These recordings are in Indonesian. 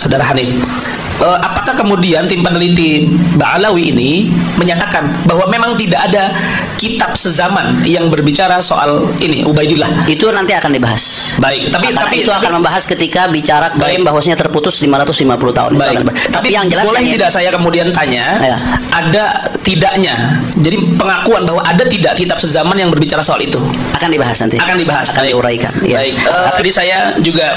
Saudara Hanif, apakah kemudian tim peneliti Ba'alawi ini menyatakan bahwa memang tidak ada kitab sezaman yang berbicara soal ini Ubaidillah? Itu nanti akan dibahas. Baik, tapi itu akan membahas ketika bicara klaim bahwasanya terputus 550 tahun. Baik. Tapi yang jelas boleh tidak saya kemudian tanya, ya, ada tidaknya? Jadi pengakuan bahwa ada tidak kitab sezaman yang berbicara soal itu? Akan dibahas nanti. Akan dibahas. Akan diuraikan. Ya. Baik. Tadi saya juga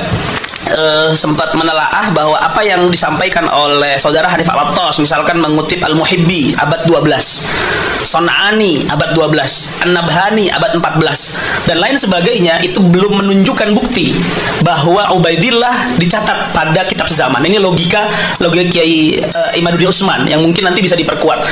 sempat menelaah bahwa apa yang disampaikan oleh saudara Hanif Al-Attas, misalkan mengutip Al-Muhibbi abad 12, Son'ani abad 12, An-Nabhani abad 14 dan lain sebagainya, itu belum menunjukkan bukti bahwa Ubaidillah dicatat pada kitab sezaman. Ini logika Kiai Imaduddin Utsman yang mungkin nanti bisa diperkuat.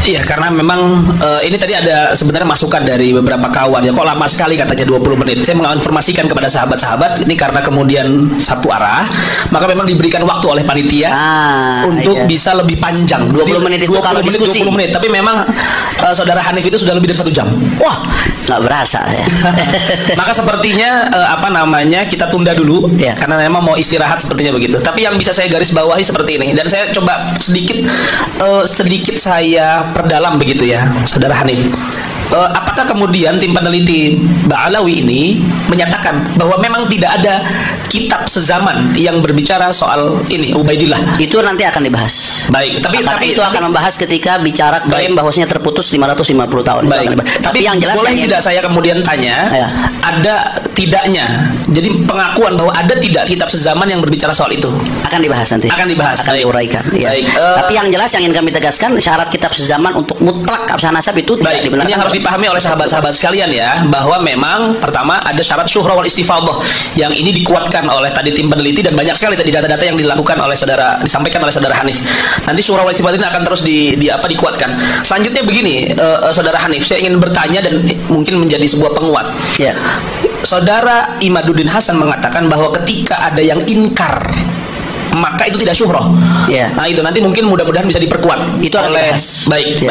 Iya, karena memang ini tadi ada sebenarnya masukan dari beberapa kawan ya, kok lama sekali katanya 20 menit. Saya menginformasikan kepada sahabat-sahabat ini karena kemudian satu arah, maka memang diberikan waktu oleh panitia untuk bisa lebih panjang. 20 menit itu kalau diskusi 20 menit, tapi memang saudara Hanif itu sudah lebih dari 1 jam. Wah, nggak berasa ya. Maka sepertinya kita tunda dulu ya, karena memang mau istirahat sepertinya begitu. Tapi yang bisa saya garis bawahi seperti ini, dan saya coba sedikit saya perdalam begitu ya, saudara Hanif. Apakah kemudian tim peneliti Ba'alawi ini menyatakan bahwa memang tidak ada kitab sezaman yang berbicara soal ini Ubaidillah? Itu nanti akan dibahas. Baik, tapi itu akan membahas ketika bicara klaim bahwasanya terputus 550 tahun. Baik. Tapi yang jelas boleh tidak saya kemudian tanya, ya, ada tidaknya? Jadi pengakuan bahwa ada tidak kitab sezaman yang berbicara soal itu? Akan dibahas nanti. Akan dibahas. Akan diuraikan. Ya. Baik. Tapi yang jelas yang ingin kami tegaskan, syarat kitab sezaman untuk mutlak absah nasab itu tidak dibenarkan. Ini harus dipahami oleh sahabat-sahabat sekalian ya, bahwa memang pertama ada syarat syuhrah wal istifadhah yang ini dikuatkan oleh tadi tim peneliti, dan banyak sekali tadi data-data yang dilakukan oleh disampaikan oleh saudara Hanif. Nanti syuhrah wal istifadhah ini akan terus dikuatkan. Selanjutnya begini, saudara Hanif, saya ingin bertanya dan mungkin menjadi sebuah penguat. Ya. Saudara Imaduddin Hasan mengatakan bahwa ketika ada yang inkar, maka itu tidak syuhrah. Ya. Nah itu nanti mungkin mudah-mudahan bisa diperkuat. Itu oleh baik.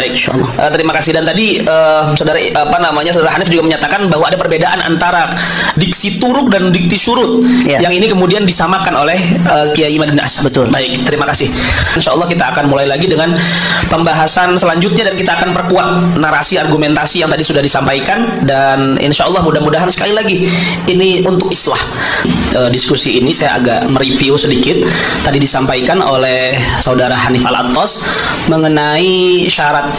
Terima kasih. Dan tadi saudara Hanif juga menyatakan bahwa ada perbedaan antara diksi turuk dan diksi surut. Ya. Yang ini kemudian disamakan oleh Kiai Imaduddin Hasan. Betul. Baik, terima kasih. Insya Allah kita akan mulai lagi dengan pembahasan selanjutnya, dan kita akan perkuat narasi argumentasi yang tadi sudah disampaikan, dan insya Allah mudah-mudahan sekali lagi ini untuk islah. Diskusi ini saya agak mereview sedikit. Tadi disampaikan oleh saudara Hanif Al-Attas mengenai syarat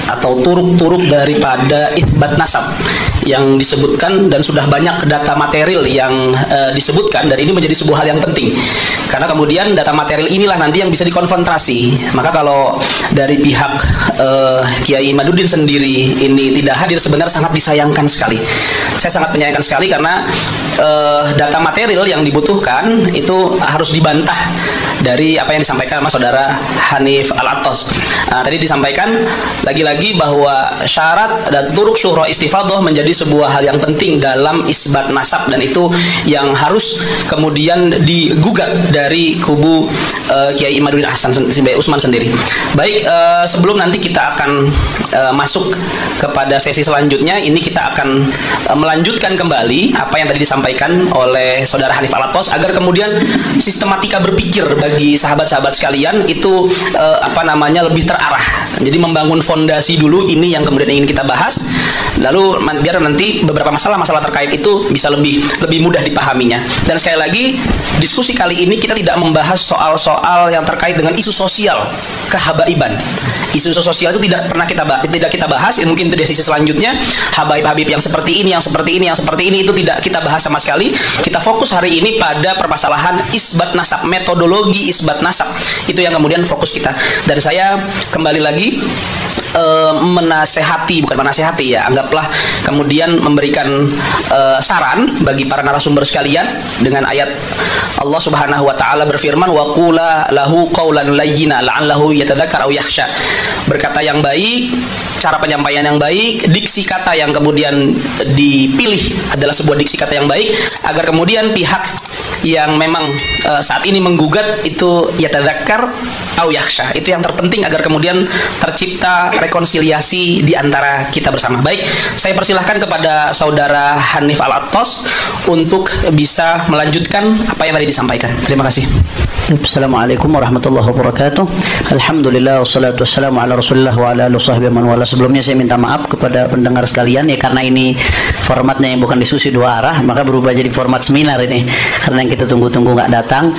atau turuk-turuk daripada itsbat nasab yang disebutkan, dan sudah banyak data material yang disebutkan, dan ini menjadi sebuah hal yang penting karena kemudian data material inilah nanti yang bisa dikonfrontasi. Maka kalau dari pihak Kiai Imaduddin sendiri ini tidak hadir, sebenarnya sangat disayangkan sekali. Saya sangat menyayangkan sekali karena data material yang dibutuhkan itu harus dibantah dari apa yang disampaikan sama saudara Hanif Al-Attas. Tadi disampaikan lagi-lagi bahwa syarat dan turuk syuhrah istifadhah menjadi sebuah hal yang penting dalam isbat nasab, dan itu yang harus kemudian digugat dari kubu Kiai Imaduddin Hasan Utsman sendiri. Baik, sebelum nanti kita akan masuk kepada sesi selanjutnya, ini kita akan melanjutkan kembali apa yang tadi disampaikan oleh saudara Hanif Al-Attas agar kemudian sistematika berpikir bagi sahabat-sahabat sekalian itu lebih terarah. Jadi membangun fondasi dulu, ini yang kemudian ingin kita bahas, lalu biar nanti beberapa masalah terkait itu bisa lebih mudah dipahaminya. Dan sekali lagi, diskusi kali ini kita tidak membahas soal-soal yang terkait dengan isu sosial kehabaiban. Isu sosial itu tidak pernah kita bahas. Mungkin itu di sisi selanjutnya, habaib-habib yang seperti ini, yang seperti ini, yang seperti ini, itu tidak kita bahas sama sekali. Kita fokus hari ini pada permasalahan isbat nasab, metodologi isbat nasab. Itu yang kemudian fokus kita. Dan saya kembali lagi bukan menasehati ya, anggaplah kemudian memberikan saran bagi para narasumber sekalian dengan ayat Allah Subhanahu wa taala berfirman, wa qula lahu qaulan layyina la'allahu yatadzakkar aw yakhsha. Berkata yang baik, cara penyampaian yang baik, diksi kata yang kemudian dipilih adalah sebuah diksi kata yang baik, agar kemudian pihak yang memang saat ini menggugat itu yatadzakkar aw yakhsha. Itu yang terpenting agar kemudian tercipta rekonsiliasi di antara kita bersama. Baik, saya persilahkan kepada saudara Hanif Al-Attas untuk bisa melanjutkan apa yang tadi disampaikan. Terima kasih. Assalamualaikum warahmatullahi wabarakatuh. Alhamdulillah wassalatu wassalamu ala Rasulillah wa ala alihi wasahbihi man wala. Sebelumnya saya minta maaf kepada pendengar sekalian ya, karena ini formatnya yang bukan diskusi dua arah, maka berubah jadi format seminar ini. Karena yang kita tunggu-tunggu nggak datang,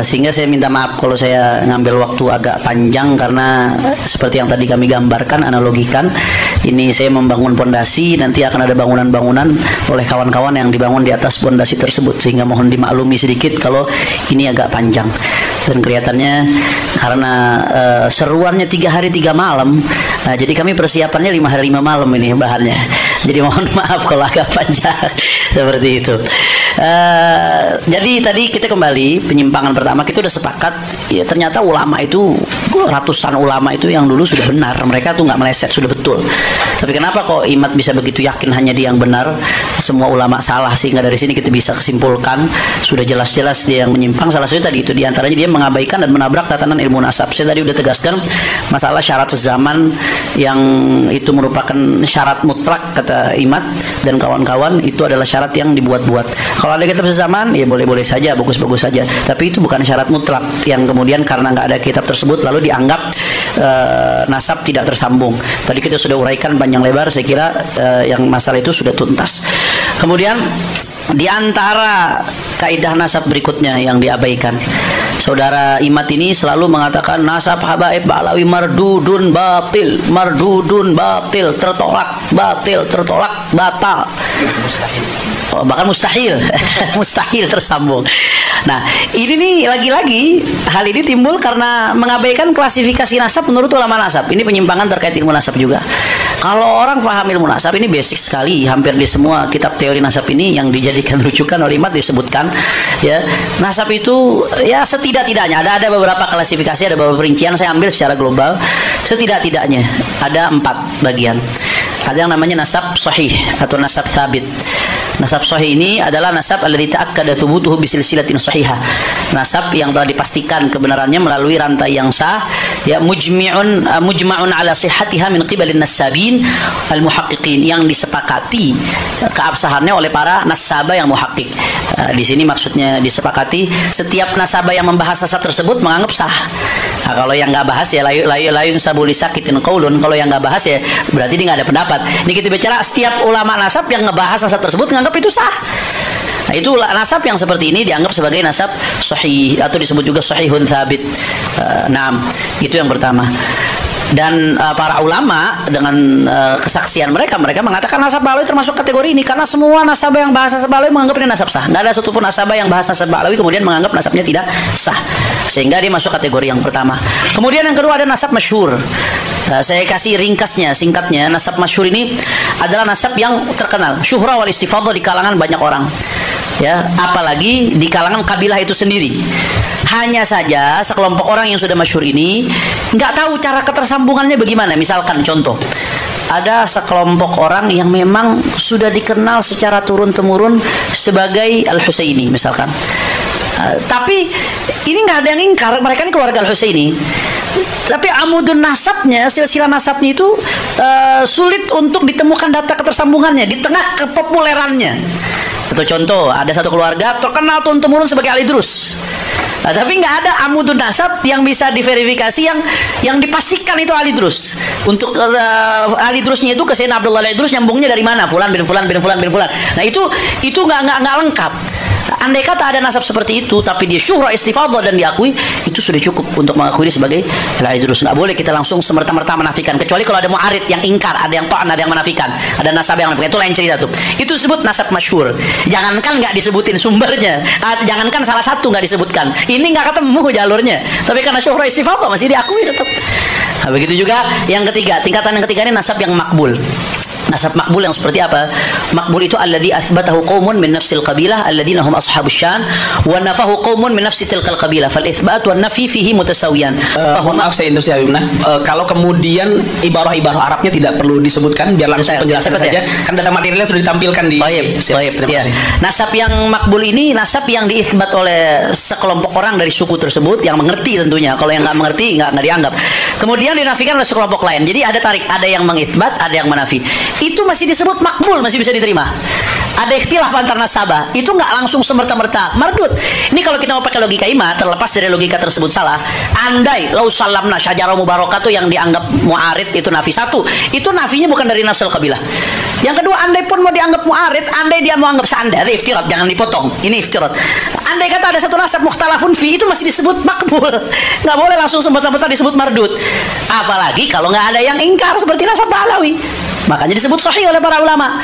sehingga saya minta maaf kalau saya ngambil waktu agak panjang, karena seperti yang tadi kami gambarkan, analogikan, ini saya membangun pondasi, nanti akan ada bangunan-bangunan oleh kawan-kawan yang dibangun di atas pondasi tersebut, sehingga mohon dimaklumi sedikit kalau ini agak panjang. Dan kelihatannya karena seruannya 3 hari 3 malam, jadi kami persiapannya 5 hari 5 malam ini bahannya. Jadi mohon maaf kalau agak panjang seperti itu. Jadi tadi kita kembali penyimpangan pertama, kita udah sepakat ya, ternyata ulama itu, ratusan ulama itu yang dulu sudah benar, mereka tuh nggak meleset, sudah betul. Tapi kenapa kok Imat bisa begitu yakin hanya dia yang benar, semua ulama salah? Sehingga dari sini kita bisa kesimpulkan sudah jelas-jelas dia yang menyimpang. Salah satu tadi itu diantaranya dia mengabaikan dan menabrak tatanan ilmu nasab. Saya tadi udah tegaskan masalah syarat sezaman yang itu merupakan syarat mutlak kata Imat dan kawan-kawan, itu adalah syarat yang dibuat-buat. Kalau ada kitab sezaman ya boleh-boleh saja, bagus-bagus saja, tapi itu bukan syarat mutlak yang kemudian karena nggak ada kitab tersebut lalu dianggap nasab tidak tersambung. Tadi kita sudah uraikan panjang lebar, saya kira yang masalah itu sudah tuntas. Kemudian di antara kaidah nasab berikutnya yang diabaikan, saudara Imat ini selalu mengatakan nasab habaib Ba'alawi mardudun batil, mardudun batil, tertolak, batil, tertolak, batal, bahkan mustahil mustahil tersambung. Nah ini nih lagi-lagi hal ini timbul karena mengabaikan klasifikasi nasab menurut ulama nasab. Ini penyimpangan terkait ilmu nasab juga. Kalau orang paham ilmu nasab ini basic sekali, hampir di semua kitab teori nasab ini yang dijadikan rujukan oleh Imat disebutkan ya, nasab itu ya setidak-tidaknya ada beberapa klasifikasi, ada beberapa perincian, saya ambil secara global. Setidak-tidaknya ada 4 bagian. Ada yang namanya nasab sahih atau nasab thabit. Nasab sahih ini adalah nasab alladzi ta'akkada thubutuhu bi silsilatin sahihah. Nasab yang telah dipastikan kebenarannya melalui rantai yang sah, ya, mujma'un ala sihhatiha min qibalin nasabin al-muhaqqiqin, yang disepakati keabsahannya oleh para nasabah yang muhakkik. Di sini maksudnya disepakati setiap nasabah yang membahas nasab tersebut menganggap sah. Nah, kalau yang nggak bahas ya layun sabuli sakitin qaulun, kalau yang nggak bahas ya berarti dia nggak ada pendapat. Ini kita bicara setiap ulama nasab yang ngebahas nasab tersebut menganggap itu sah. Nah, itu nasab yang seperti ini dianggap sebagai nasab sahih atau disebut juga sahihun tsabit. Itu yang pertama. Dan para ulama dengan kesaksian mereka mengatakan nasab Ba'alawi termasuk kategori ini, karena semua nasabah yang bahas nasab Ba'alawi menganggap ini nasab sah. Nggak ada satupun nasabah yang bahas nasab Ba'alawi kemudian menganggap nasabnya tidak sah, sehingga dia masuk kategori yang pertama. Kemudian yang kedua ada nasab masyhur. Saya kasih ringkasnya, singkatnya. Nasab masyhur ini adalah nasab yang terkenal, syuhra wal istifadhah di kalangan banyak orang, ya, apalagi di kalangan kabilah itu sendiri. Hanya saja sekelompok orang yang sudah masyhur ini nggak tahu cara ketersambungannya bagaimana. Misalkan contoh, ada sekelompok orang yang memang sudah dikenal secara turun-temurun sebagai Al-Husaini misalkan, tapi ini nggak ada yang ingkar mereka ini keluarga Al-Husaini, tapi amudun nasabnya, silsilah nasabnya itu sulit untuk ditemukan data ketersambungannya di tengah kepopulerannya. Atau contoh, ada satu keluarga terkenal turun-temurun sebagai Al-Idrus, tapi nggak ada amudun nasab yang bisa diverifikasi yang dipastikan itu Al-Idrus. Untuk Al-Idrusnya itu ke Sayyidina Abdullah Al-Idrus nyambungnya dari mana? Fulan bin Fulan bin Fulan bin Fulan. Nah itu nggak lengkap. Andai kata ada nasab seperti itu, tapi dia syuhra istifadhah dan diakui, itu sudah cukup untuk mengakui dia sebagai Al-Idrus. Nggak boleh kita langsung semerta-merta menafikan, kecuali kalau ada mu'arid yang ingkar, ada yang ta'an, ada yang menafikan, ada nasab yang menafikan, itu lain cerita tuh. Itu disebut nasab masyhur. Jangankan nggak disebutin sumbernya, jangankan salah satu nggak disebutkan, ini nggak ketemu jalurnya, tapi karena syuhra istifadhah masih diakui tetap. Nah, begitu juga yang ketiga, tingkatan yang ketiga ini nasab yang makbul. Nasab makbul yang seperti apa? Makbul itu alladzi athbatahu qaumun min nafsil qabilah alladzina hum ashabus syan wa nafahu qaumun min nafsi tilkal qabilah fal itsbat wan nafi fihi mutasawiyan. Maaf saya interupsi Habibna. Kalau kemudian ibarah-ibarah Arabnya tidak perlu disebutkan, biar langsung penjelasan saja. Kan data materialnya sudah ditampilkan di Baik. Nasab yang makbul ini nasab yang diitsbat oleh sekelompok orang dari suku tersebut yang mengerti tentunya. Kalau yang nggak mengerti nggak dianggap. kemudian dinafikan oleh sekelompok lain. Jadi ada tarik, ada yang mengitsbat, ada yang menafi. Itu masih disebut makbul, masih bisa diterima. Ada ikhtilaf antar nasabah, itu nggak langsung semerta-merta mardud. Ini kalau kita mau pakai logika ima, terlepas dari logika tersebut salah. Andai lau salamna syajarah mubarakah yang dianggap mu'arid itu nafi satu, itu nafinya bukan dari nafsul qabilah. Yang kedua, andai pun mau dianggap mu'arid, andai dia mau anggap seandai, itu iftirat, jangan dipotong. Ini iftirat. Andai kata ada satu nasab mukhtalafun fi, itu masih disebut makbul. Nggak boleh langsung semerta-merta disebut mardud. Apalagi kalau nggak ada yang ingkar seperti nasab Ba'alawi. Makanya disebut sahih oleh para ulama.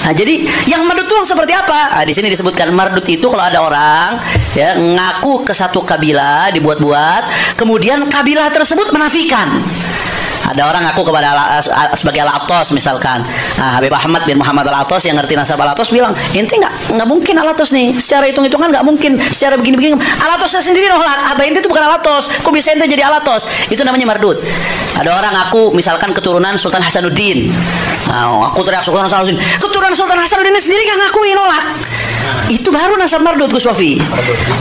Nah, jadi yang mardud itu seperti apa? Nah, di sini disebutkan mardud itu kalau ada orang ya ngaku ke satu kabilah dibuat-buat, kemudian kabilah tersebut menafikan. Ada orang ngaku kepada sebagai Al-Atos misalkan. Nah, Habib Ahmad bin Muhammad Al-Atos yang ngerti nasab Al-Atos bilang, "Ente nggak mungkin Al-Atos nih. Secara hitung-hitungan nggak mungkin. Secara begini-begini Al-Atosnya sendiri nolak. Abah ente itu bukan Al-Atos. Kok bisa ente jadi Al-Atos?" Itu namanya mardud. Ada orang ngaku misalkan keturunan Sultan Hasanuddin. Nah, aku teriak Sultan Hasanuddin. Keturunan Sultan Hasanuddin sendiri nggak ngakuin, nolak. Itu baru nasab mardud, Gus Wafi.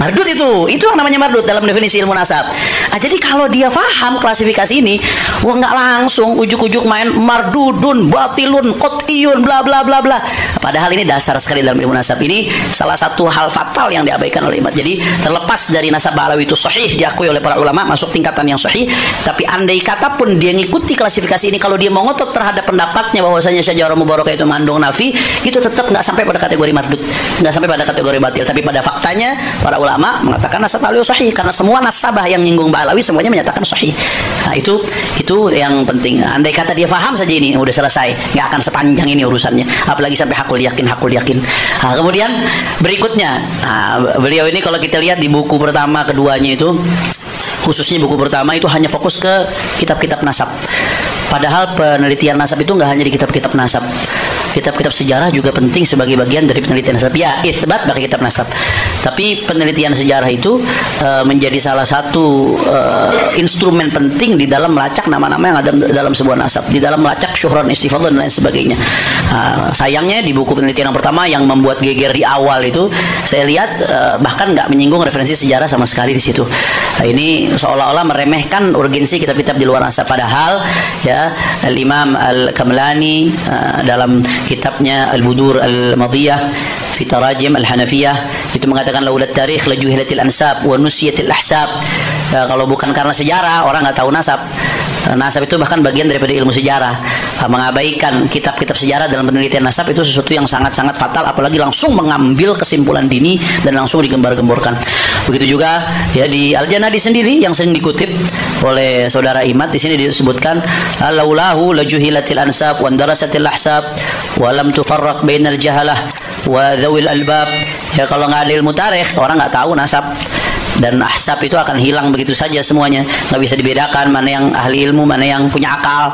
Mardud itu yang namanya mardud dalam definisi ilmu nasab. Nah, jadi kalau dia paham klasifikasi ini, wah nggak langsung ujuk-ujuk main mardudun, batilun, qot'iyun, bla bla bla bla. Padahal ini dasar sekali dalam ilmu nasab. Ini salah satu hal fatal yang diabaikan oleh umat. Jadi terlepas dari nasab Ba'alawi itu sahih diakui oleh para ulama, masuk tingkatan yang sahih. Tapi andai kata pun dia ngikuti klasifikasi ini, kalau dia mau ngotot terhadap pendapatnya bahwasanya syajarah mubarakah itu mengandung nafi, itu tetap nggak sampai pada kategori mardud, nggak sampai pada kategori batil. Tapi pada faktanya para ulama mengatakan nasab Ba'alawi sahih, karena semua nasabah yang nyinggung Ba'alawi semuanya menyatakan sahih. Nah, itu yang penting. Andai kata dia paham saja ini udah selesai, nggak akan sepanjang ini urusannya, apalagi sampai hakul yakin. Nah, kemudian berikutnya, beliau ini kalau kita lihat di buku pertama keduanya itu, khususnya buku pertama itu hanya fokus ke kitab-kitab nasab. Padahal penelitian nasab itu nggak hanya di kitab-kitab nasab. Kitab-kitab sejarah juga penting sebagai bagian dari penelitian nasab. Ya, itsbat pakai kitab nasab. Tapi penelitian sejarah itu menjadi salah satu instrumen penting di dalam melacak nama-nama yang ada dalam sebuah nasab, di dalam melacak syuhran istifadhah dan lain sebagainya. Sayangnya di buku penelitian yang pertama yang membuat geger di awal itu, saya lihat bahkan nggak menyinggung referensi sejarah sama sekali di situ. Ini seolah-olah meremehkan urgensi kitab-kitab di luar nasab. Padahal ya Al-Imam Al-Kamlani dalam kitabnya Al-Budur Al-Madiyah fi Tarajim Al-Hanafiyah itu mengatakan laulat tarikh lajuhilatil ansab wa nusiyatil ahsab. Kalau bukan karena sejarah orang nggak tahu nasab. Nasab itu bahkan bagian daripada ilmu sejarah. Mengabaikan kitab-kitab sejarah dalam penelitian nasab itu sesuatu yang sangat-sangat fatal, apalagi langsung mengambil kesimpulan dini dan langsung digembar-gemborkan. Begitu juga ya di Al-Janadi sendiri yang sering dikutip oleh saudara Imad, di sini disebutkan laulahu lajuhilatil ansab wa darasatil ahsab wa lam tufarraq bainal jahalah wa dzawil albab. Ya kalau nggak ada ilmu tarikh, orang nggak tahu nasab. Dan ahsab itu akan hilang begitu saja semuanya, nggak bisa dibedakan mana yang ahli ilmu, mana yang punya akal.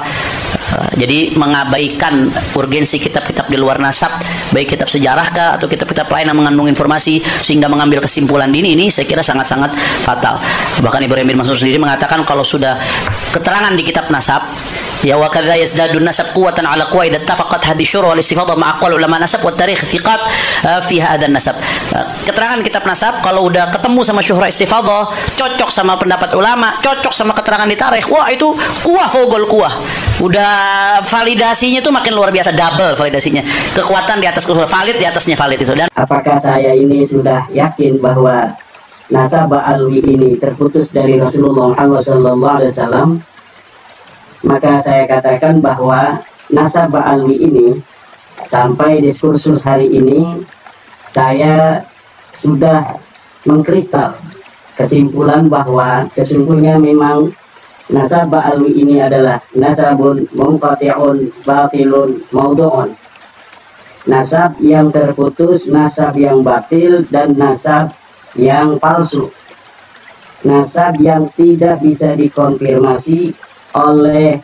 Jadi mengabaikan urgensi kitab-kitab di luar nasab, baik kitab sejarah kah atau kitab-kitab lain yang mengandung informasi sehingga mengambil kesimpulan dini, ini saya kira sangat-sangat fatal. Bahkan Ibrahim bin Mansur sendiri mengatakan kalau sudah keterangan di kitab nasab, ya wa kadza yazdadun nasab quwwatan ala quwa idza ittafaqat hadhihi syura wal istifadhah ma aqwal ulama nasab wa tarikh thiqat fi hadzal nasab. Keterangan kitab nasab kalau udah ketemu sama syuhra istifadhah, cocok sama pendapat ulama, cocok sama keterangan di tarikh, wah itu kuah fogol kuah. Udah validasinya tuh makin luar biasa, double validasinya. Kekuatan di atas kekuatan, valid di atasnya valid itu. Dan apakah saya ini sudah yakin bahwa nasab Ba'alawi ini terputus dari Rasulullah Muhammad SAW? Maka saya katakan bahwa nasab Ba'alawi ini sampai diskursus hari ini saya sudah mengkristal kesimpulan bahwa sesungguhnya memang nasab Ba'alawi ini adalah nasabun munqati'un batilun maudhu'un. Nasab yang terputus, nasab yang batil, dan nasab yang palsu. Nasab yang tidak bisa dikonfirmasi oleh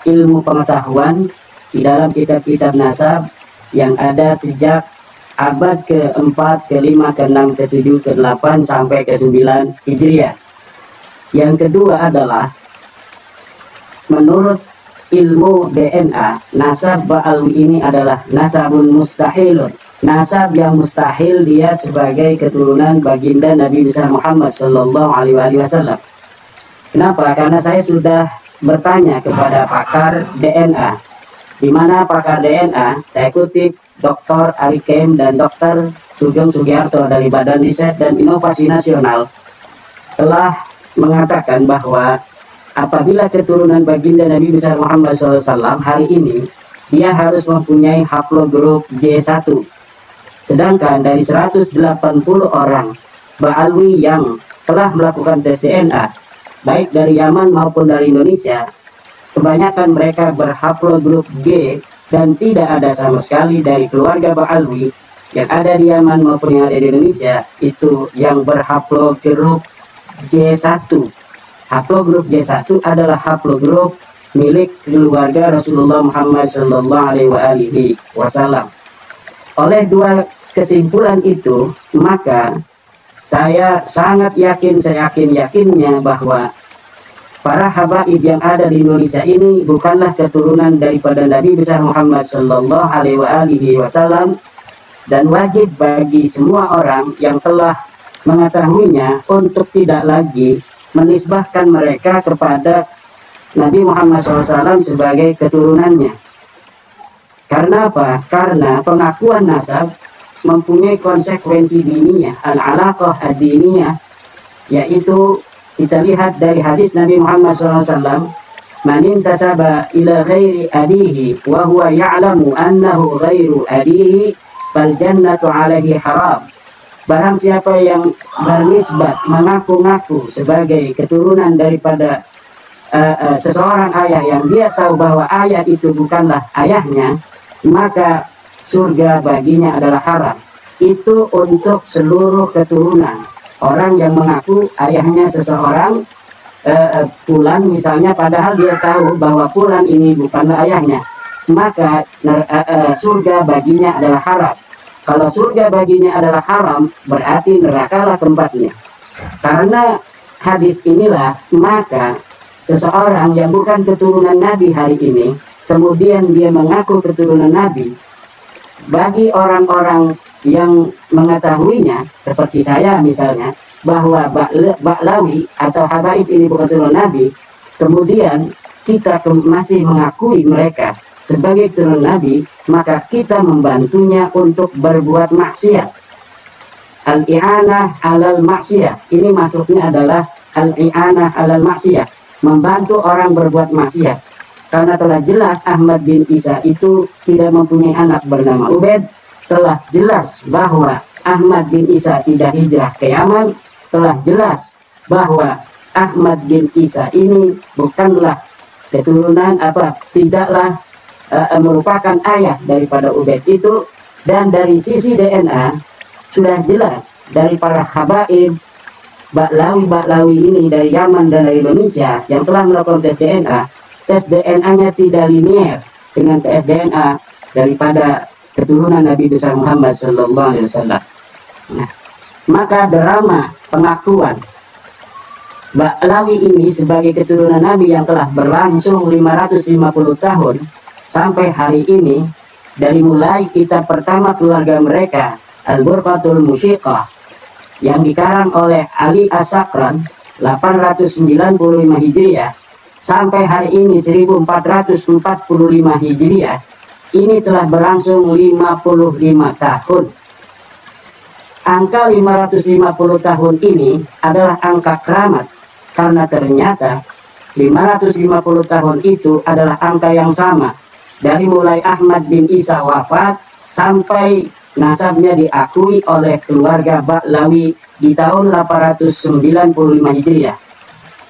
ilmu pengetahuan di dalam kitab-kitab nasab yang ada sejak abad ke-4, ke-5, ke-6, ke-7, ke-8 sampai ke-9 Hijriah. Yang kedua adalah menurut ilmu DNA, nasab Ba'alawi ini adalah nasabun mustahilun. Nasab yang mustahil, dia sebagai keturunan baginda Nabi besar Muhammad Sallallahu Alaihi Wasallam. Kenapa? Karena saya sudah bertanya kepada pakar DNA, di mana pakar DNA, saya kutip Dr. Ari Kem dan Dr. Sugeng Sugiarto dari Badan Riset dan Inovasi Nasional telah mengatakan bahwa apabila keturunan baginda Nabi besar Muhammad SAW hari ini, dia harus mempunyai haplogrup J1. Sedangkan dari 180 orang Ba'alwi yang telah melakukan tes DNA, baik dari Yaman maupun dari Indonesia, kebanyakan mereka berhaplogrup G dan tidak ada sama sekali dari keluarga Ba'alwi yang ada di Yaman maupun yang ada di Indonesia itu yang berhaplogrup J1. Haplogrup J1 adalah haplogrup milik keluarga Rasulullah Muhammad SAW. Oleh dua kesimpulan itu, maka saya sangat yakin, yakinnya bahwa para habaib yang ada di Indonesia ini bukanlah keturunan daripada Nabi besar Muhammad SAW, dan wajib bagi semua orang yang telah mengetahuinya untuk tidak lagi menisbahkan mereka kepada Nabi Muhammad SAW sebagai keturunannya. Karena apa? Karena pengakuan nasab mempunyai konsekuensi diniyah, al-alaqah ad-diniyah, yaitu kita lihat dari hadis Nabi Muhammad SAW, man intasaba ila ghairi abihi wa huwa ya'lamu annahu ghairu abihi fal jannatu alaihi haram. Barang siapa yang bernisbat, mengaku-ngaku sebagai keturunan daripada seseorang ayah yang dia tahu bahwa ayah itu bukanlah ayahnya, maka surga baginya adalah haram. Itu untuk seluruh keturunan. Orang yang mengaku ayahnya seseorang, Fulan misalnya, padahal dia tahu bahwa Fulan ini bukanlah ayahnya, maka surga baginya adalah haram. Kalau surga baginya adalah haram, berarti nerakalah tempatnya. Karena hadis inilah, maka seseorang yang bukan keturunan Nabi hari ini, kemudian dia mengaku keturunan Nabi, bagi orang-orang yang mengetahuinya, seperti saya misalnya, bahwa Ba'lawi atau habaib ini bukan keturunan Nabi, kemudian kita masih mengakui mereka sebagai keturunan Nabi, maka kita membantunya untuk berbuat maksiat. Al-i'anah alal maksiat, ini maksudnya adalah al-i'anah alal maksiat, membantu orang berbuat maksiat. Karena telah jelas Ahmad bin Isa itu tidak mempunyai anak bernama Ubaid, telah jelas bahwa Ahmad bin Isa tidak hijrah ke Yaman, telah jelas bahwa Ahmad bin Isa ini bukanlah keturunan tidaklah merupakan ayah daripada Ubaid itu. Dan dari sisi DNA sudah jelas dari para habaib Ba'lawi ini dari Yaman dan dari Indonesia yang telah melakukan tes DNA-nya tidak linear dengan tes DNA daripada keturunan Nabi besar Muhammad SAW. Nah, maka drama pengakuan Ba'lawi ini sebagai keturunan Nabi yang telah berlangsung 550 tahun sampai hari ini, dari mulai kitab pertama keluarga mereka, Al-Burqatul Musyiqah, yang dikarang oleh Ali As-Sakran 895 Hijriah sampai hari ini 1445 Hijriah, ini telah berlangsung 55 tahun. Angka 550 tahun ini adalah angka keramat, karena ternyata 550 tahun itu adalah angka yang sama dari mulai Ahmad bin Isa wafat sampai nasabnya diakui oleh keluarga Ba'lawi di tahun 895 Hijriah.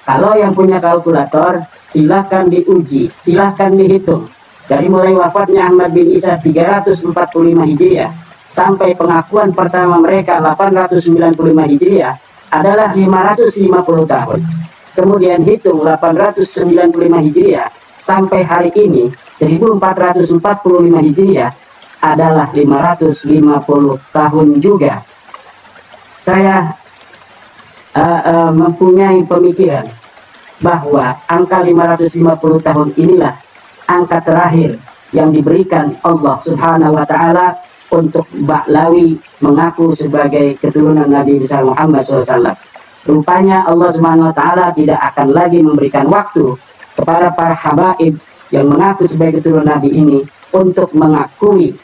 Kalau yang punya kalkulator, silahkan diuji, silahkan dihitung. Dari mulai wafatnya Ahmad bin Isa 345 Hijriah sampai pengakuan pertama mereka 895 Hijriah adalah 550 tahun. Kemudian hitung 895 Hijriah sampai hari ini 1445 Hijriah adalah 550 tahun juga. Saya mempunyai pemikiran bahwa angka 550 tahun inilah angka terakhir yang diberikan Allah Subhanahu wa Ta'ala untuk Ba'lawi mengaku sebagai keturunan Nabi besar Muhammad SAW. Rupanya Allah Subhanahu wa Ta'ala tidak akan lagi memberikan waktu kepada para habaib yang mengaku sebagai keturunan Nabi ini untuk mengakui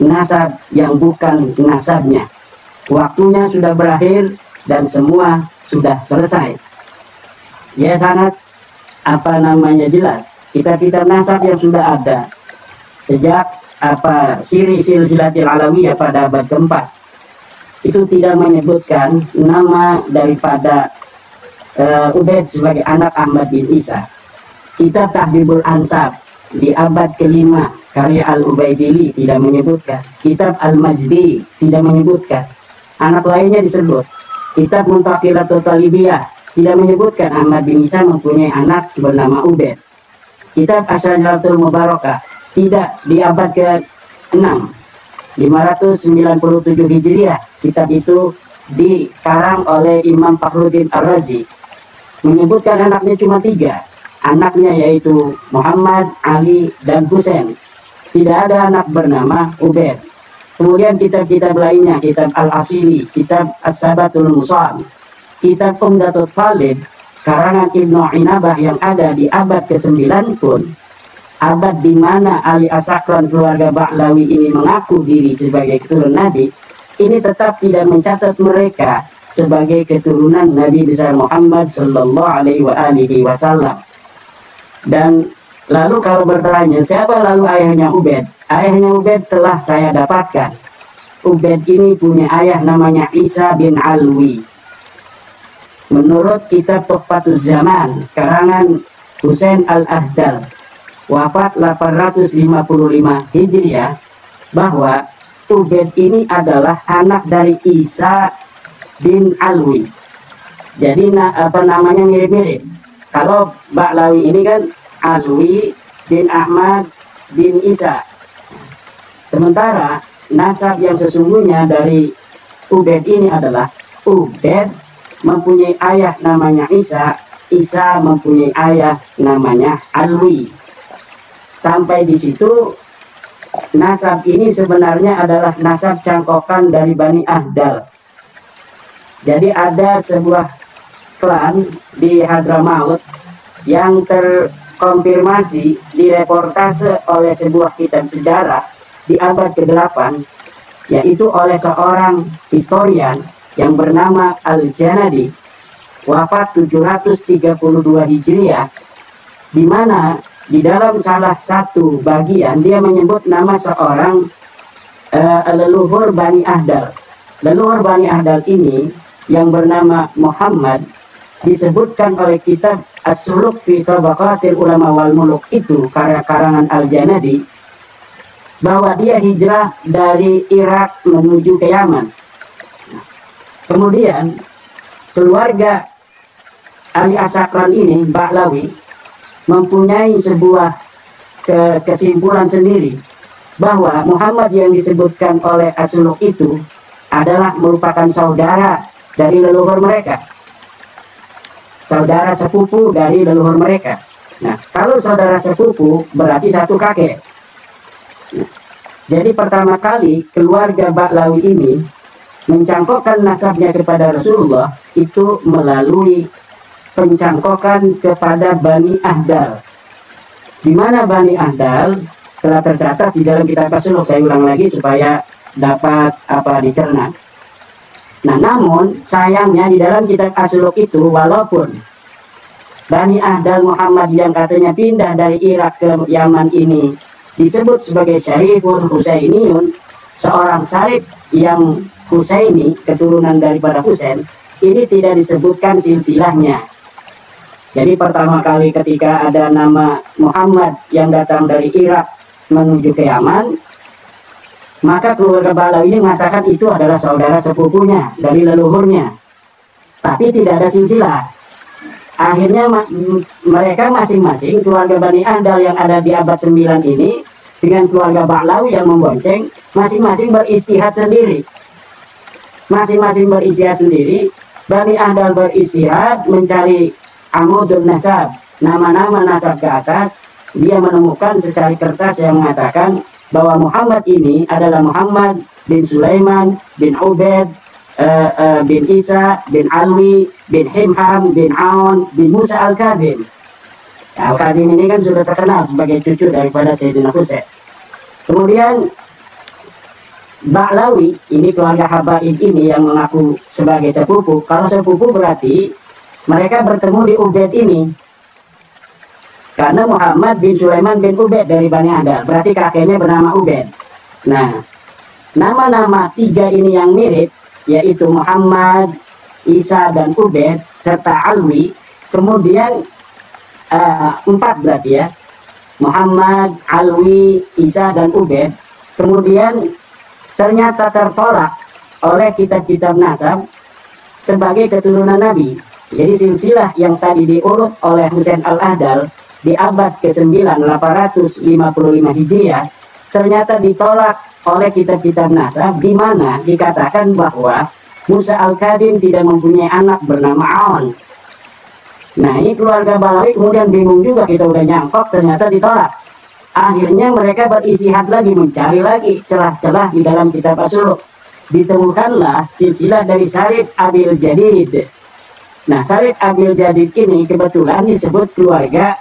nasab yang bukan nasabnya. Waktunya sudah berakhir dan semua sudah selesai. Ya sangat jelas. Kitab-kitab nasab yang sudah ada sejak siri silsilatil alawiyah pada abad keempat itu tidak menyebutkan nama daripada Ubaid sebagai anak Ahmad bin Isa. Kitab Tahdhibul Ansab di abad kelima karya Al-Ubaidili tidak menyebutkan. Kitab Al-Majdi tidak menyebutkan. Anak lainnya disebut. Kitab Muntaqilatul Talibiyah tidak menyebutkan Ahmad bin Isa mempunyai anak bernama Ubaid. Kitab Asyajaratul Mubarakah tidak di abad ke-6 597 Hijriah. Kitab itu dikarang oleh Imam Fakhruddin Ar-Razi, menyebutkan anaknya cuma 3. Anaknya yaitu Muhammad, Ali, dan Husain. Tidak ada anak bernama Ubaid. Kemudian kitab-kitab lainnya, kitab Al-Asili, kitab As-Sabatul Musal, kitab Umdatul Talib karangan Ibnu Inabah yang ada di abad ke-9 pun, abad di mana Ali Asakran keluarga Ba'lawi ini mengaku diri sebagai keturunan Nabi, ini tetap tidak mencatat mereka sebagai keturunan Nabi besar Muhammad Sallallahu Alaihi Wasallam. Dan lalu kalau bertanya siapa lalu ayahnya Ubaid? Ayahnya Ubaid telah saya dapatkan. Ubaid ini punya ayah namanya Isa bin Alwi. Menurut kitab Tuhfatuz Zaman karangan Husain Al-Ahdal, wafat 855 Hijriah, bahwa Ubaid ini adalah anak dari Isa bin Alwi. Jadi namanya mirip-mirip. Kalau Ba'lawi ini kan Alwi bin Ahmad bin Isa. Sementara nasab yang sesungguhnya dari Ubaid ini adalah Ubaid mempunyai ayah namanya Isa, Isa mempunyai ayah namanya Alwi. Sampai di situ nasab ini sebenarnya adalah nasab cangkokan dari Bani Ahdal. Jadi ada sebuah klan di Hadramaut yang terkonfirmasi direportase oleh sebuah kitab sejarah di abad ke-8, yaitu oleh seorang historian yang bernama Al-Janadi, wafat 732 Hijriah, di mana di dalam salah satu bagian dia menyebut nama seorang leluhur Bani Ahdal. Leluhur Bani Ahdal ini yang bernama Muhammad disebutkan oleh kitab As-Suluk fi Tabaqatil Ulama wal Muluk itu karya karangan Al-Janadi, bahwa dia hijrah dari Irak menuju ke Yaman. Kemudian keluarga Ali Asakran ini, Ba'lawi, mempunyai sebuah kesimpulan sendiri bahwa Muhammad yang disebutkan oleh As-Suluk itu adalah merupakan saudara dari leluhur mereka, saudara sepupu dari leluhur mereka. Nah, kalau saudara sepupu berarti satu kakek. Nah, jadi pertama kali keluarga Ba'lawi ini mencangkokkan nasabnya kepada Rasulullah itu melalui pencangkokan kepada Bani Ahdal, di mana Bani Ahdal telah tercatat di dalam kitab As-Suluk. Saya ulang lagi supaya dapat dicerna. Nah, namun sayangnya di dalam kitab As-Suluk itu, walaupun Bani Ahdal Muhammad yang katanya pindah dari Irak ke Yaman ini disebut sebagai Syarifun Husainiyun, seorang syarif yang Husaini, keturunan daripada Husain, ini tidak disebutkan silsilahnya. Jadi pertama kali ketika ada nama Muhammad yang datang dari Irak menuju ke Yaman, maka keluarga Ba'lawi ini mengatakan itu adalah saudara sepupunya dari leluhurnya, tapi tidak ada silsilah. Akhirnya mereka masing-masing, keluarga Bani Ahdal yang ada di abad 9 ini dengan keluarga Ba'lawi yang membonceng, masing-masing beristihad sendiri. Masing-masing beristihad sendiri. Bani Ahdal beristihad mencari amudun nasab, nama-nama nasab ke atas. Dia menemukan secari kertas yang mengatakan bahwa Muhammad ini adalah Muhammad bin Sulaiman bin Ubaid bin Isa bin Alwi bin Himham bin Aun bin Musa Al-Kadhim. Al-Qadim ini kan sudah terkenal sebagai cucu daripada Sayyidina Husain. Kemudian Ba'lawi, ini keluarga Habaib ini yang mengaku sebagai sepupu. Kalau sepupu berarti mereka bertemu di Ubaid ini. Karena Muhammad bin Sulaiman bin Ubaid dari Bani Ahdal, berarti kakeknya bernama Ubaid. Nah, nama-nama tiga ini yang mirip, yaitu Muhammad, Isa, dan Ubaid, serta Alwi. Kemudian 4 berarti ya, Muhammad, Alwi, Isa, dan Ubaid. Kemudian ternyata tertolak oleh kitab-kitab nasab sebagai keturunan Nabi. Jadi silsilah yang tadi diurut oleh Husain Al-Ahdal di abad ke-9 855 Hijriah ternyata ditolak oleh kitab-kitab nasab, di mana dikatakan bahwa Musa Al-Qadim tidak mempunyai anak bernama Aon. Nah, ini keluarga Balawi kemudian bingung juga, kita udah nyangkok ternyata ditolak. Akhirnya mereka beristihad lagi, mencari lagi celah-celah di dalam kitab As-Suluk. Ditemukanlah silsilah dari Sarid Abil Jadid. Nah, Sarid Abil Jadid ini kebetulan disebut keluarga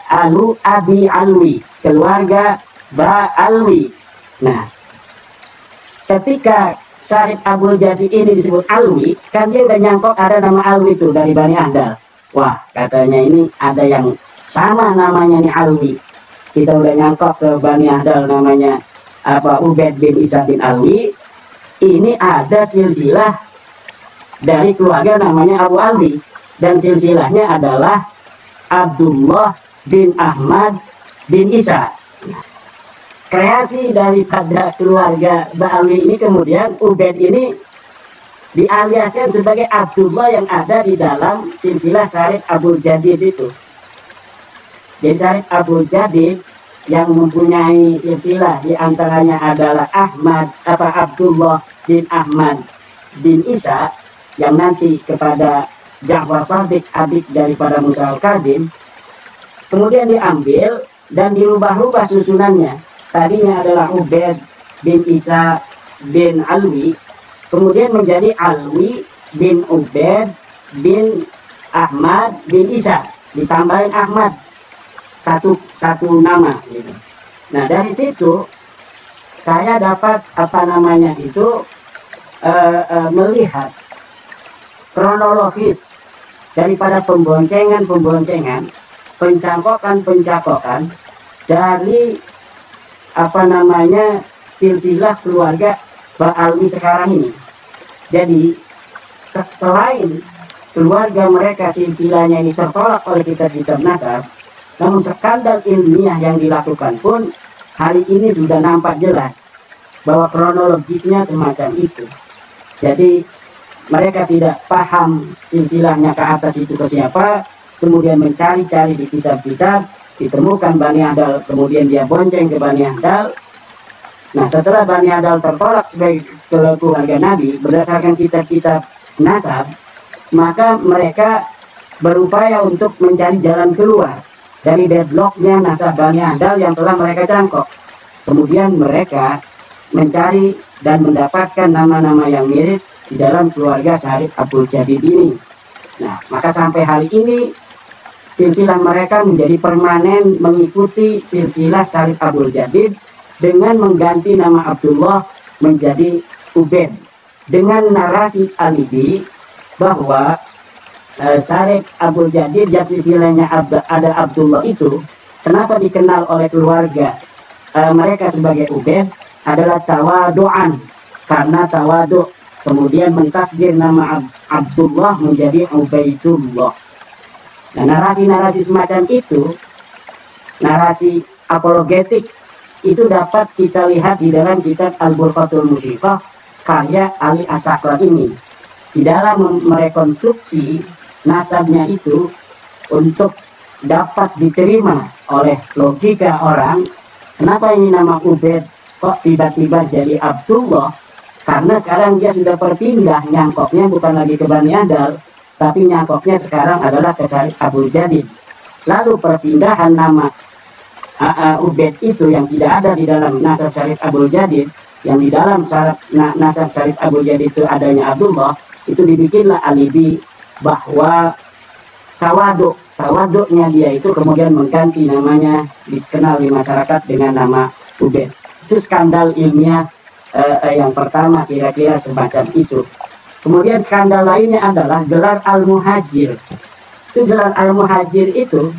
Abi Alwi, keluarga Ba Alwi. Nah, ketika Sarid Abil Jadid ini disebut Alwi, kan dia udah nyangkok ada nama Alwi itu dari Bani Ahdal. Wah, katanya ini ada yang sama namanya nih Alwi. Kita udah nyangkok ke Bani Ahdal namanya Ubaid bin Isa bin Alwi. Ini ada silsilah dari keluarga namanya Abu Alwi. Dan silsilahnya adalah Abdullah bin Ahmad bin Isa. Kreasi daripada keluarga Ba'alwi ini kemudian Ubaid ini dialiaskan sebagai Abdullah yang ada di dalam silsilah Sarid Abul Jadid itu. Jadi Sarid Abul Jadid yang mempunyai silsilah diantaranya adalah Abdullah bin Ahmad bin Isa yang nanti kepada Ja'far Shadiq, adik daripada Musa Al-Qadim, kemudian diambil dan dirubah-rubah susunannya. Tadinya adalah Ubaid bin Isa bin Alwi, kemudian menjadi Alwi bin Ubaid bin Ahmad bin Isa, ditambahin Ahmad, satu nama gitu. Nah, dari situ saya dapat melihat kronologis daripada pemboncengan, pencangkokan dari silsilah keluarga Ba'alwi sekarang ini. Jadi selain keluarga mereka silsilahnya ini tertolak oleh kitab-kitab nasab, namun skandal ilmiah yang dilakukan pun hari ini sudah nampak jelas bahwa kronologisnya semacam itu. Jadi mereka tidak paham silsilahnya ke atas itu ke siapa, kemudian mencari-cari di kitab-kitab, ditemukan Bani Ahdal, kemudian dia bonceng ke Bani Ahdal. Nah, setelah Bani Ahdal tertolak sebagai keluarga Nabi berdasarkan kitab-kitab nasab, maka mereka berupaya untuk mencari jalan keluar dari deadlocknya nasab Bani Ahdal yang telah mereka cangkok. Kemudian mereka mencari dan mendapatkan nama-nama yang mirip di dalam keluarga Sarid Abul Jadid ini. Nah, maka sampai hari ini silsilah mereka menjadi permanen mengikuti silsilah Sarid Abul Jadid dengan mengganti nama Abdullah menjadi Ubaid, dengan narasi alibi bahwa Sarid Abul Jadid yang silsilahnya ada Abdullah itu kenapa dikenal oleh keluarga mereka sebagai Ubaid adalah tawadu'an, karena tawaduk. Kemudian mentasdir nama Abdullah menjadi Ubaidullah. Nah, narasi-narasi semacam itu, narasi apologetik, itu dapat kita lihat di dalam kitab Al-Burqatul Musyiqah karya Ali As-Sakran ini. Di dalam merekonstruksi nasabnya itu untuk dapat diterima oleh logika orang, kenapa ini nama Ubaid kok tiba-tiba jadi Abdullah? Karena sekarang dia sudah berpindah, nyangkoknya bukan lagi ke Bani Ahdal, tapi nyangkoknya sekarang adalah ke Sarid Abul Jadid. Lalu perpindahan nama Ubaid itu yang tidak ada di dalam nasab Sarid Abul Jadid, yang di dalam nasab Sarid Abul Jadid itu adanya Abdullah, itu dibikinlah alibi bahwa tawaduk tawaduknya dia itu kemudian mengganti namanya, dikenal di masyarakat dengan nama Ubaid. Itu skandal ilmiah yang pertama, kira-kira semacam itu. Kemudian skandal lainnya adalah gelar Al-Muhajir. Itu gelar Al-Muhajir itu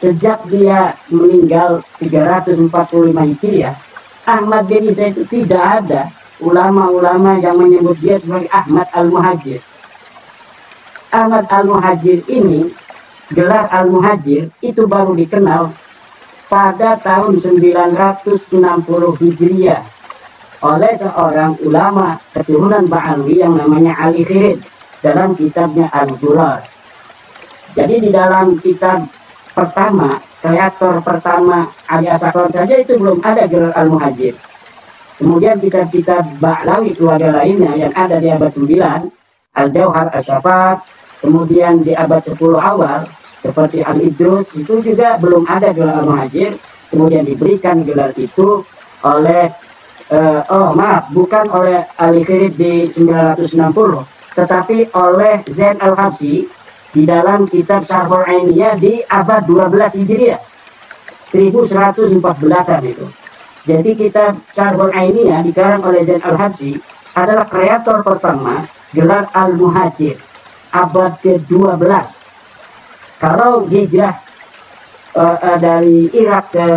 sejak dia meninggal 345 Hijriah, Ahmad bin Isa itu tidak ada ulama-ulama yang menyebut dia sebagai Ahmad Al-Muhajir. Ahmad Al-Muhajir ini, gelar Al-Muhajir itu baru dikenal pada tahun 960 Hijriah oleh seorang ulama keturunan Ba'alawi yang namanya Ali Khirid dalam kitabnya Al-Durar. Jadi di dalam kitab pertama, kreator pertama Ali Asakron saja itu belum ada gelar Al-Muhajir. Kemudian kitab-kitab Ba'alawi keluarga lainnya yang ada di abad 9, Al-Jauhar Asyafat, kemudian di abad 10 awal seperti Al-Idrus itu juga belum ada gelar Al-Muhajir. Kemudian diberikan gelar itu oleh bukan oleh Ali Khirid di 960, tetapi oleh Zain Al-Habsyi di dalam kitab Syarhul Ainiyah di abad 12 Hijriah, 1114-an itu. Jadi kitab Syarhul Ainiyah dikarang oleh Zain Al-Habsyi adalah kreator pertama gelar Al-Muhajir abad ke-12. Kalau hijrah dari Irak ke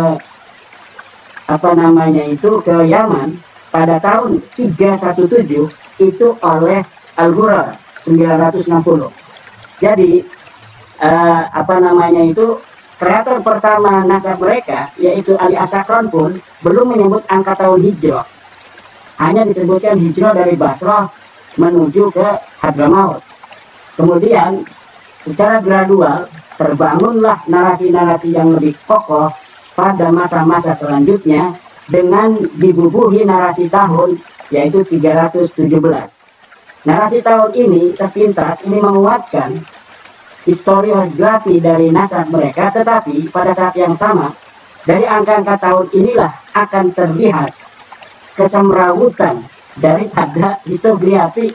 ke Yaman pada tahun 317 itu oleh Al-Ghurar 960. Jadi kreator pertama nasab mereka yaitu Ali Asakron pun belum menyebut angka tahun hijrah. Hanya disebutkan hijrah dari Basrah menuju ke Hadramaut. Kemudian secara gradual terbangunlah narasi-narasi yang lebih kokoh pada masa-masa selanjutnya dengan dibubuhi narasi tahun yaitu 317. Narasi tahun ini sepintas ini menguatkan historiografi dari nasab mereka, tetapi pada saat yang sama dari angka-angka tahun inilah akan terlihat kesemrawutan daripada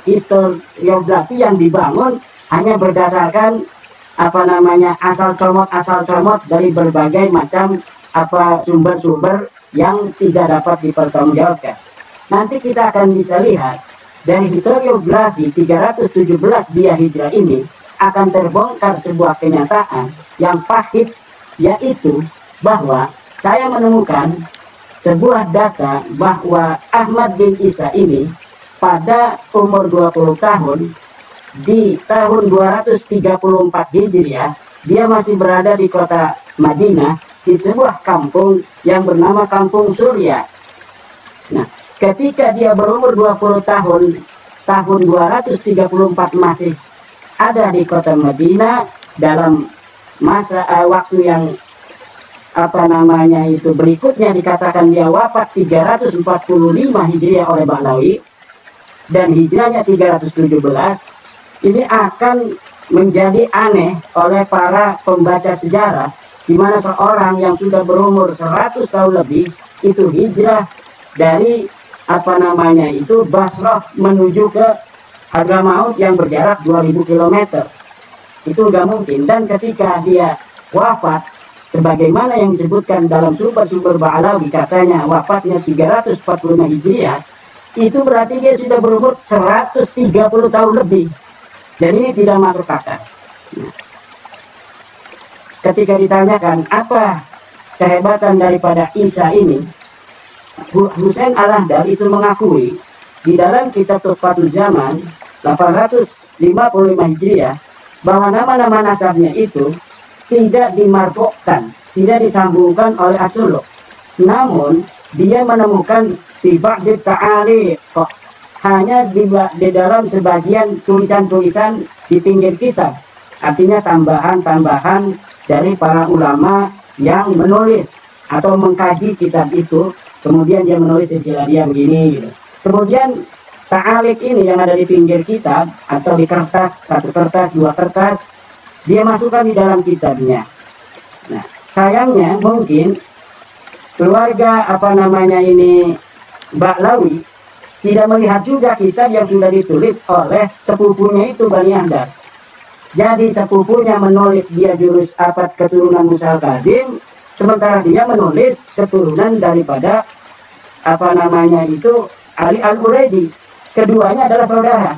historiografi yang dibangun hanya berdasarkan asal comot dari berbagai macam sumber-sumber yang tidak dapat dipertanggungjawabkan. Nanti kita akan bisa lihat dari historiografi 317 Dia Hijrah ini akan terbongkar sebuah kenyataan yang pahit, yaitu bahwa saya menemukan sebuah data bahwa Ahmad bin Isa ini pada umur 20 tahun di tahun 234 Hijriah dia masih berada di kota Madinah di sebuah kampung yang bernama Kampung Surya. Nah, ketika dia berumur 20 tahun 234 masih ada di kota Madinah dalam masa waktu yang berikutnya dikatakan dia wafat 345 Hijriah oleh Ba'alawi dan hijrahnya 317. Ini akan menjadi aneh oleh para pembaca sejarah di mana seorang yang sudah berumur 100 tahun lebih itu hijrah dari Basrah menuju ke Hadramaut yang berjarak 2000 km. Itu nggak mungkin. Dan ketika dia wafat sebagaimana yang disebutkan dalam sumber-sumber Ba'alawi, katanya wafatnya 345 Hijriah, itu berarti dia sudah berumur 130 tahun lebih. Dan ini tidak masuk akal. Nah, ketika ditanyakan apa kehebatan daripada Isa ini, Husain Al-Ahdal itu mengakui di dalam kitab Tuhfatul Zaman 855 Hijriah bahwa nama-nama nasabnya itu tidak dimarfukkan, tidak disambungkan oleh As-Suluk. Namun dia menemukan tiba di ta'aliq, hanya di dalam sebagian tulisan-tulisan di pinggir kitab, artinya tambahan-tambahan dari para ulama yang menulis atau mengkaji kitab itu. Kemudian dia menulis silsilah dia begini gitu. Kemudian ta'aliq ini yang ada di pinggir kitab atau di kertas, satu kertas, dua kertas, dia masukkan di dalam kitabnya. Nah, sayangnya mungkin keluarga Ba'alawi tidak melihat juga kitab yang sudah ditulis oleh sepupunya itu Bani Ahdar. Jadi sepupunya menulis dia jurus abad keturunan Musa Al-Kazim, sementara dia menulis keturunan daripada apa namanya itu Ali Al-Uraidi. Keduanya adalah saudara.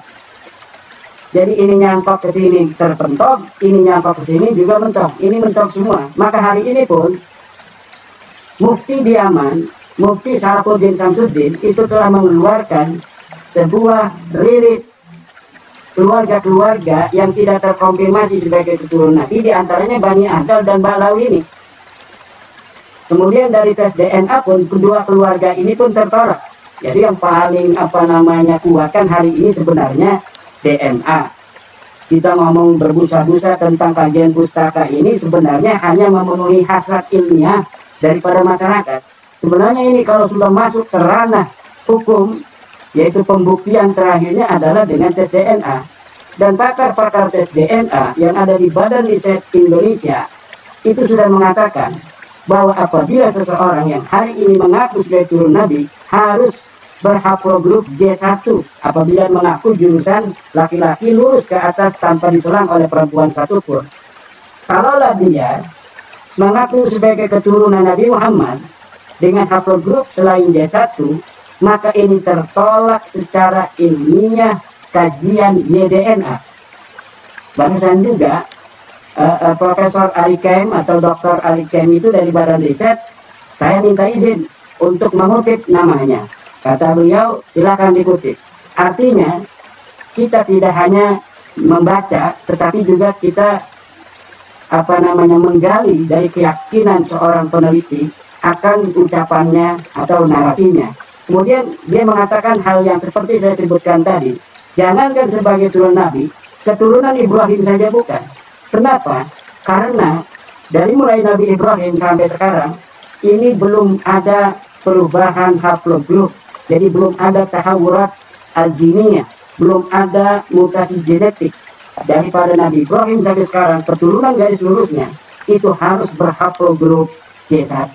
Jadi ini nyangkok ke sini terpentok, ini nyangkok ke sini juga mentok. Ini mentok semua. Maka hari ini pun Mufti di Yaman, Mufti Syarafuddin Samsuddin itu telah mengeluarkan sebuah rilis keluarga-keluarga yang tidak terkonfirmasi sebagai keturunan Nabi, di antaranya Bani Adal dan Ba'lawi ini. Kemudian dari tes DNA pun kedua keluarga ini pun tertolak. Jadi yang paling apa namanya kuat kan hari ini sebenarnya DNA. Kita ngomong berbusa-busa tentang kajian pustaka ini sebenarnya hanya memenuhi hasrat ilmiah daripada masyarakat. Sebenarnya ini kalau sudah masuk ke ranah hukum, yaitu pembuktian terakhirnya adalah dengan tes DNA. Dan pakar-pakar tes DNA yang ada di Badan Riset Indonesia itu sudah mengatakan bahwa apabila seseorang yang hari ini mengaku sebagai turun Nabi harus berhaplogrup J1 apabila mengaku jurusan laki-laki lurus ke atas tanpa diselang oleh perempuan satupun. Kalaulah dia mengaku sebagai keturunan Nabi Muhammad dengan haplogrup selain J1, maka ini tertolak secara ilmiah kajian YDNA. Barusan juga Profesor Arikem atau Dr. Arikem itu dari Badan Riset, saya minta izin untuk mengutip namanya. Kata beliau, silakan dikutip. Artinya kita tidak hanya membaca, tetapi juga kita apa namanya menggali dari keyakinan seorang peneliti akan ucapannya atau narasinya. Kemudian dia mengatakan hal yang seperti saya sebutkan tadi. Jangankan sebagai turun Nabi, keturunan Ibrahim saja bukan. Kenapa? Karena dari mulai Nabi Ibrahim sampai sekarang ini belum ada perubahan haplogrup. Jadi belum ada tahawurat al-jiniyah, belum ada mutasi genetik. Daripada Nabi Ibrahim sampai sekarang keturunan garis lurusnya itu harus berhaplogrup J1.